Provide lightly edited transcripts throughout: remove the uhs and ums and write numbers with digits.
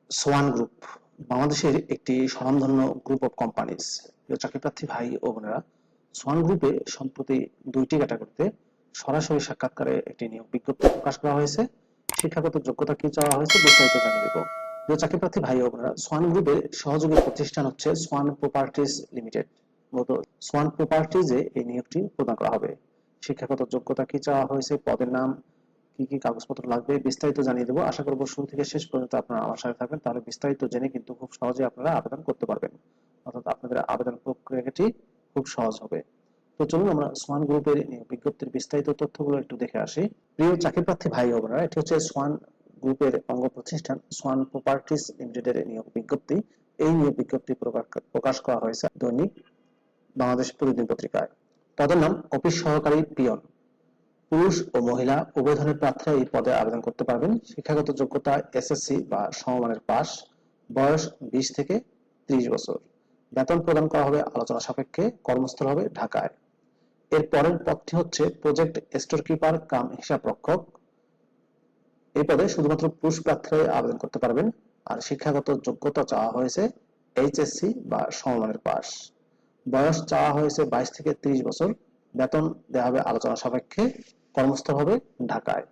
Schwann group বাংলাদেশের একটি স্বনামধন্য গ্রুপ অফ কোম্পানিজ। চাকরিপ্রার্থী ভাই ও বোনেরা, সোয়ান গ্রুপে সম্প্রতি 2টি ক্যাটাগরিতে সরাসরি সাক্ষাৎকারে একটি নিয়োগ বিজ্ঞপ্তি প্রকাশ করা হয়েছে। শিক্ষাগত যোগ্যতা কি চাওয়া হয়েছে বিস্তারিত জানিয়ে দেব। চাকরিপ্রার্থী ভাই ও বোনেরা, সোয়ান গ্রুপের সহযোগী প্রতিষ্ঠান হচ্ছে সোয়ান প্রপার্টিজ লিমিটেড। মূলত সোয়ান প্রপার্টিজে এই নিয়োগটি প্রদান করা হবে। শিক্ষাগত যোগ্যতা কি চাওয়া হয়েছে, পদের নাম, কি কি কাগজপত্র লাগবে বিস্তারিত জানিয়ে দেবো। আশা করব শুরু থেকে শেষ পর্যন্ত আপনারা আমার সাথে থাকবেন, তাহলে বিস্তারিত জেনে কিন্তু খুব সহজে আপনারা আবেদন করতে পারবেন, অর্থাৎ আপনাদের আবেদন প্রক্রিয়াটি খুব সহজ হবে। তো চলুন আমরা সোয়ান গ্রুপের বিজ্ঞপ্তির বিস্তারিত তথ্যগুলো একটু দেখে আসি। প্রিয় চাকরিপ্রার্থী ভাই ও বোনেরা, এটি হচ্ছে সোয়ান গ্রুপের অঙ্গ প্রতিষ্ঠান সোয়ান প্রপার্টিজ লিমিটেডের নিয়োগ বিজ্ঞপ্তি। এই নিয়োগ বিজ্ঞপ্তি প্রকাশ করা হয়েছে দৈনিক বাংলাদেশ প্রতিদিন পত্রিকায়। পদের নাম অফিস সহকারী পিয়ন। পুরুষ ও মহিলা উভয় ধরনের প্রার্থীরা এই পদে আবেদন করতে পারবেন। শিক্ষাগত যোগ্যতা এসএসসি বা সমমানের পাস। বয়স 20 থেকে 30 বছর। বেতন প্রদান করা হবে আলোচনা সাপেক্ষে। কর্মস্থল হবে ঢাকায়। এর পরের পদটি হচ্ছে প্রজেক্ট স্টোর কিপার কাম হিসাব রক্ষক। এই পদে শুধুমাত্র পুরুষ প্রার্থীরা আবেদন করতে পারবেন। আর শিক্ষাগত যোগ্যতা চাওয়া হয়েছে এইচএসসি বা সমমানের পাস। বয়স চাওয়া হয়েছে 22 থেকে 30 বছর। বেতন দেওয়া হবে আলোচনা সাপেক্ষে। কর্মস্থল হবে ঢাকায়।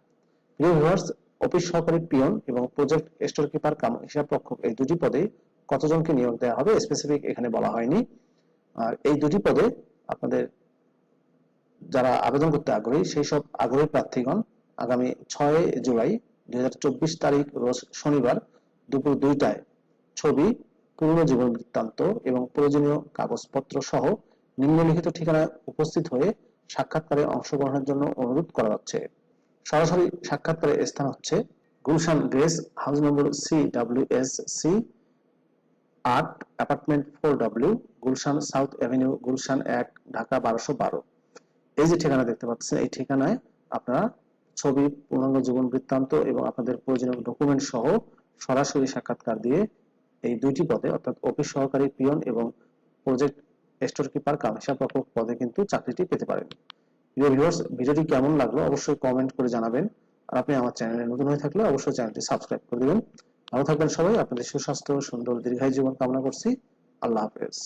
প্রিয় ভিউয়ার্স, অফিস সহকারী পিয়ন এবং প্রজেক্ট স্টোর কিপার কাম হিসাব রক্ষক এই দুটি পদে কতজনকে নিয়োগ দেওয়া হবে স্পেসিফিক এখানে বলা হয়নি। আর এই দুটি পদে আপনাদের যারা আবেদন করতে আগ্রহী সেই সব আগ্রহী প্রার্থীগণ আগামী 6 জুলাই 2024 তারিখ রোজ শনিবার দুপুর 2টায় ছবি, পূর্ণ জীবন বৃত্তান্ত এবং প্রয়োজনীয় কাগজপত্র সহ নিম্নলিখিত ঠিকানায় উপস্থিত হয়ে সাক্ষাৎকারে অংশগ্রহণের জন্য অনুরোধ করা হচ্ছে। সরাসরি সাক্ষাৎকারের স্থান হচ্ছে গুলশান গ্রেস হাউস নম্বর CWS-C 8, apartment 4W, Gulshan south Avenue, Gulshan 1, Dhaka 1212। এই যে ঠিকানা দেখতে পাচ্ছেন, এই ঠিকানায় আপনারা ছবি, পূর্ণাঙ্গ জীবন বৃত্তান্ত এবং আপনাদের প্রয়োজনীয় ডকুমেন্ট সহ সরাসরি সাক্ষাৎকার দিয়ে এই দুইটি পদে অর্থাৎ অফিস সহকারী পিয়ন এবং প্রজেক্ট স্টোর কিপার কাম হিসাব রক্ষক পদে কিন্তু চাকরিটি পেতে পারেন। প্রিয় ভিউয়ার্স, ভিডিওটি কেমন লাগলো অবশ্যই কমেন্ট করে জানাবেন। আর আপনি আমার চ্যানেলে নতুন হয়ে থাকলে অবশ্যই চ্যানেলটি সাবস্ক্রাইব করে দিবেন। ভালো থাকবেন সবাই। আপনাদের সুস্বাস্থ্য, সুন্দর দীর্ঘায়ু জীবন কামনা করছি। আল্লাহ হাফেজ।